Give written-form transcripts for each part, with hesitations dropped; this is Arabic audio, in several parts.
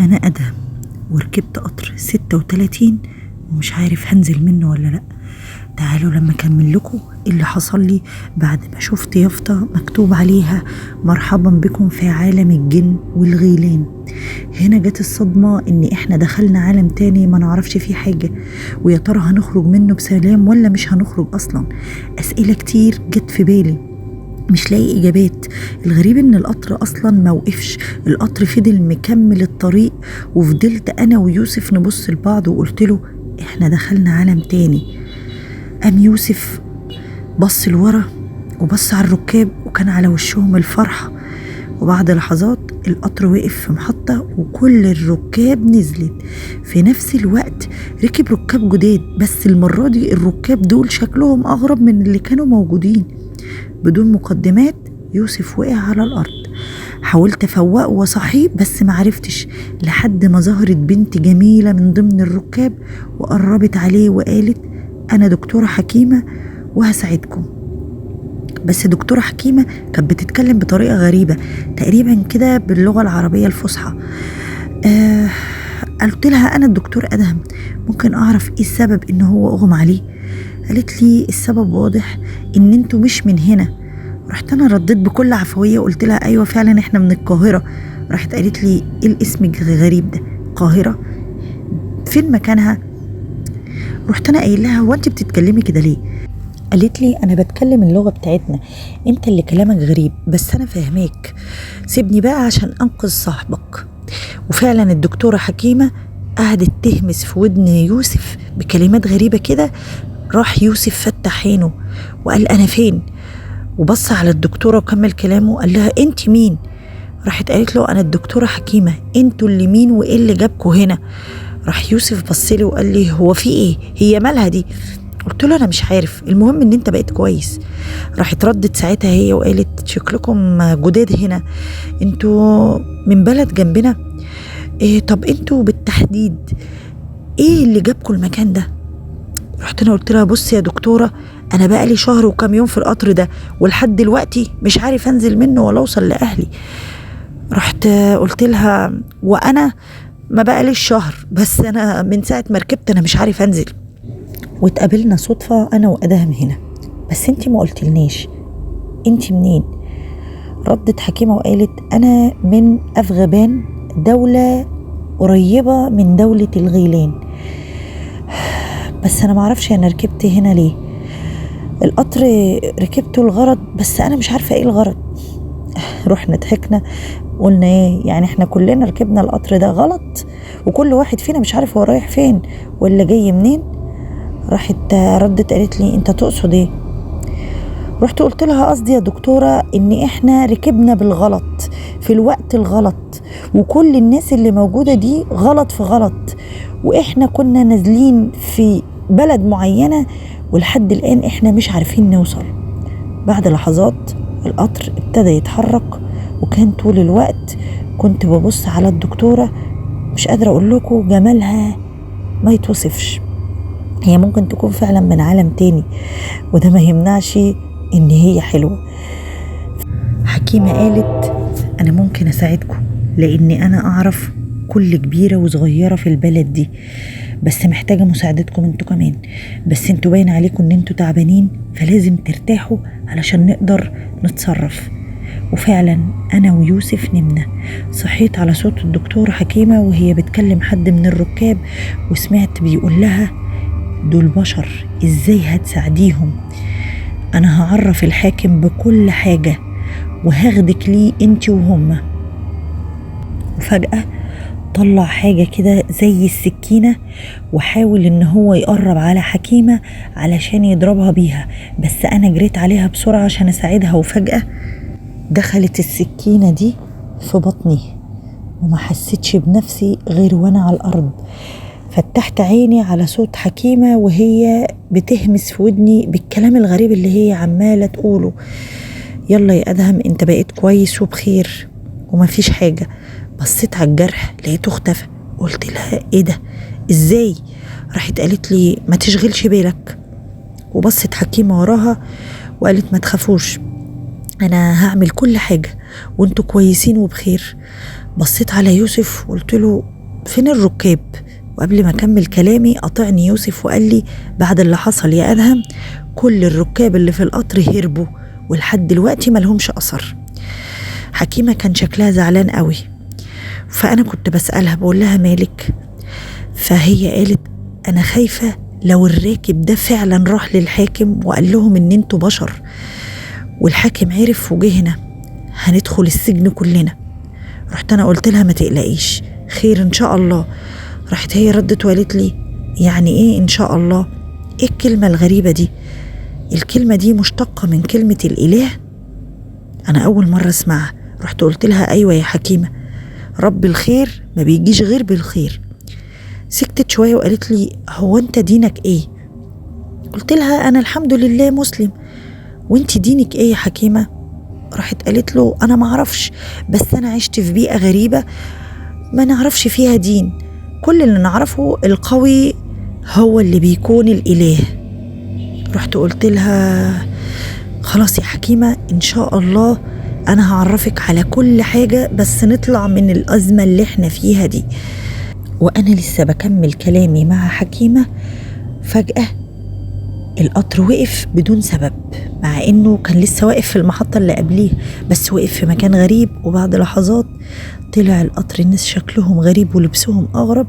أنا أدهم وركبت قطر 36 ومش عارف هنزل منه ولا لأ. تعالوا لما أكمل لكم اللي حصل لي بعد ما شفت يافطة مكتوب عليها مرحبا بكم في عالم الجن والغيلان. هنا جت الصدمة إن إحنا دخلنا عالم تاني ما نعرفش فيه حاجة، ويا ترى هنخرج منه بسلام ولا مش هنخرج أصلا. أسئلة كتير جت في بالي مش لاقي إجابات. الغريب إن القطر أصلا موقفش، القطر فضل مكمل الطريق، وفضلت أنا ويوسف نبص لبعض وقلت له إحنا دخلنا عالم تاني. قام يوسف بص لورا وبص على الركاب وكان على وشهم الفرحة. وبعد لحظات القطر وقف في محطة وكل الركاب نزلت في نفس الوقت. ركب ركاب جداد، بس المرة دي الركاب دول شكلهم أغرب من اللي كانوا موجودين. بدون مقدمات يوسف وقع على الأرض. حاولت أفوقه وصحيه بس معرفتش، لحد ما ظهرت بنت جميلة من ضمن الركاب وقربت عليه وقالت أنا دكتورة حكيمة وهساعدكم. بس دكتورة حكيمة كانت بتتكلم بطريقة غريبة تقريبا كده باللغة العربية الفصحى. قلت لها أنا الدكتور أدهم، ممكن أعرف إيه السبب إن هو أغمى عليه؟ قالت لي السبب واضح إن انتوا مش من هنا. رحت أنا رديت بكل عفوية وقلت لها أيوة فعلا إحنا من القاهرة. راحت قالت لي إيه الاسم الغريب ده؟ القاهرة؟ فين مكانها؟ رحت أنا قايل لها هو أنت بتتكلمي كده ليه؟ قالت لي أنا بتكلم اللغة بتاعتنا، أنت اللي كلامك غريب بس أنا فاهماك، سيبني بقى عشان أنقذ صاحبك. وفعلا الدكتورة حكيمة قعدت تهمس في ودن يوسف بكلمات غريبة كده. راح يوسف فتح عينه وقال أنا فين؟ وبص على الدكتورة وكمل كلامه قال لها أنت مين؟ راحت قالت له أنا الدكتورة حكيمة، أنتوا اللي مين وإيه اللي جابكوا هنا؟ راح يوسف بصلي وقال لي هو في إيه؟ هي مالها دي؟ قلت له أنا مش عارف، المهم إن أنت بقيت كويس. راحت ردت ساعتها هي وقالت شكلكم جداد هنا، أنتوا من بلد جنبنا؟ إيه طب أنتوا بالتحديد إيه اللي جابكوا المكان ده؟ رحت انا قلت لها بصي يا دكتوره، انا بقالي شهر وكام يوم في القطر ده ولحد دلوقتي مش عارف انزل منه ولا اوصل لاهلي. رحت قلت لها وانا ما بقاليش شهر، بس انا من ساعه ما ركبت انا مش عارف انزل. واتقابلنا صدفه انا وادهم هنا، بس انتي ما قلتلناش انتي منين؟ ردت حكيمه وقالت انا من افغبان، دوله قريبه من دوله الغيلان، بس انا معرفش انا ركبت هنا ليه. القطر ركبته الغرض بس انا مش عارفه ايه الغرض. رحنا ضحكنا قلنا ايه يعني احنا كلنا ركبنا القطر ده غلط وكل واحد فينا مش عارف هو رايح فين ولا جاي منين. راحت ردت قالت لي انت تقصد ايه؟ رحت قلت لها قصدي يا دكتوره ان احنا ركبنا بالغلط في الوقت الغلط، وكل الناس اللي موجوده دي غلط في غلط، واحنا كنا نازلين في بلد معينة ولحد الآن احنا مش عارفين نوصل. بعد لحظات القطر ابتدى يتحرك، وكان طول الوقت كنت ببص على الدكتورة مش قادرة اقول لكم جمالها ما يتوصفش. هي ممكن تكون فعلا من عالم تاني وده ما يمنعش ان هي حلوة. حكيمة قالت انا ممكن اساعدكم لاني انا اعرف كل كبيرة وصغيرة في البلد دي، بس محتاجة مساعدتكم انتوا كمان. بس انتوا باين عليكم ان انتوا تعبانين فلازم ترتاحوا علشان نقدر نتصرف. وفعلا انا ويوسف نمنا، صحيت على صوت الدكتورة حكيمة وهي بتكلم حد من الركاب، وسمعت بيقول لها دول بشر ازاي هتساعديهم؟ انا هعرف الحاكم بكل حاجة وهاخدك ليه انت وهما. وفجأة طلع حاجة كده زي السكينة وحاول ان هو يقرب على حكيمة علشان يضربها بيها، بس انا جريت عليها بسرعة عشان اساعدها، وفجأة دخلت السكينة دي في بطني وما حسيتش بنفسي غير وانا على الارض. فتحت عيني على صوت حكيمة وهي بتهمس في ودني بالكلام الغريب اللي هي عمالة تقوله، يلا يا ادهم انت بقيت كويس وبخير وما فيش حاجة. بصيت على الجرح لقيته اختفى، قلت لها ايه ده ازاي؟ راحت قالت لي ما تشغلش بالك. وبصت حكيمة وراها وقالت ما تخافوش انا هعمل كل حاجة وانتوا كويسين وبخير. بصيت على يوسف وقلت له فين الركاب؟ وقبل ما أكمل كلامي قطعني يوسف وقال لي بعد اللي حصل يا أدهم كل الركاب اللي في القطر هربوا ولحد دلوقتي ملهمش أثر. حكيمة كان شكلها زعلان قوي، فأنا كنت بسألها بقول لها مالك؟ فهي قالت أنا خايفة لو الراكب ده فعلا راح للحاكم وقال لهم إن انتوا بشر والحاكم عرف وجه هنا هندخل السجن كلنا. رحت أنا قلت لها ما تقلقيش خير إن شاء الله. راحت هي ردت وقالت لي يعني إيه إن شاء الله؟ إيه الكلمة الغريبة دي؟ الكلمة دي مشتقة من كلمة الإله؟ أنا أول مرة أسمعها. رحت قلت لها أيوة يا حكيمة، رب الخير ما بيجيش غير بالخير. سكتت شوية وقالت لي هو أنت دينك إيه؟ قلت لها أنا الحمد لله مسلم. وأنت دينك إيه يا حكيمة؟ راحت قالت له أنا معرفش، بس أنا عشت في بيئة غريبة ما نعرفش فيها دين، كل اللي نعرفه القوي هو اللي بيكون الإله. رحت قلت لها خلاص يا حكيمة إن شاء الله أنا هعرفك على كل حاجة بس نطلع من الأزمة اللي احنا فيها دي. وأنا لسه بكمل كلامي مع حكيمة فجأة القطر وقف بدون سبب، مع إنه كان لسه واقف في المحطة اللي قبليه، بس وقف في مكان غريب. وبعد لحظات طلع القطر الناس شكلهم غريب ولبسهم أغرب.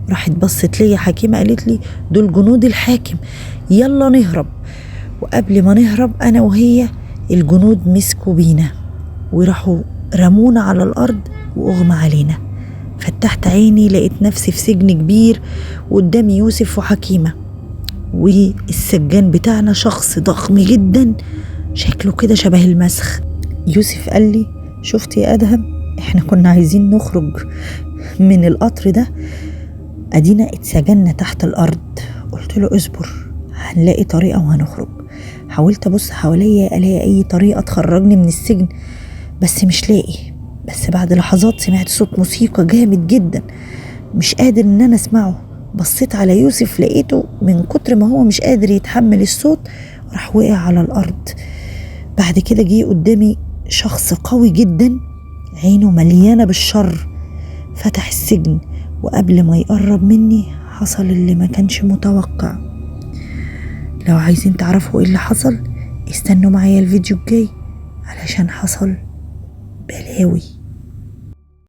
راحت بصت لي حكيمة قالت لي دول جنود الحاكم يلا نهرب. وقبل ما نهرب أنا وهي الجنود مسكوا بينا وراحوا رمونا على الأرض وأغمى علينا. فتحت عيني لقيت نفسي في سجن كبير وقدامي يوسف وحكيمة، والسجان بتاعنا شخص ضخم جدا شكله كده شبه المسخ. يوسف قال لي شفت يا أدهم احنا كنا عايزين نخرج من القطر ده أدينا اتسجننا تحت الأرض. قلت له اصبر هنلاقي طريقة وهنخرج. حاولت أبص حواليا ألاقي أي طريقة تخرجني من السجن بس مش لاقي. بس بعد لحظات سمعت صوت موسيقى جامد جدا مش قادر إن أنا أسمعه. بصيت على يوسف لقيته من كتر ما هو مش قادر يتحمل الصوت راح وقع على الأرض. بعد كده جه قدامي شخص قوي جدا عينه مليانة بالشر فتح السجن، وقبل ما يقرب مني حصل اللي ما كانش متوقع. لو عايزين تعرفوا ايه اللي حصل استنوا معايا الفيديو الجاي علشان حصل بلاوي.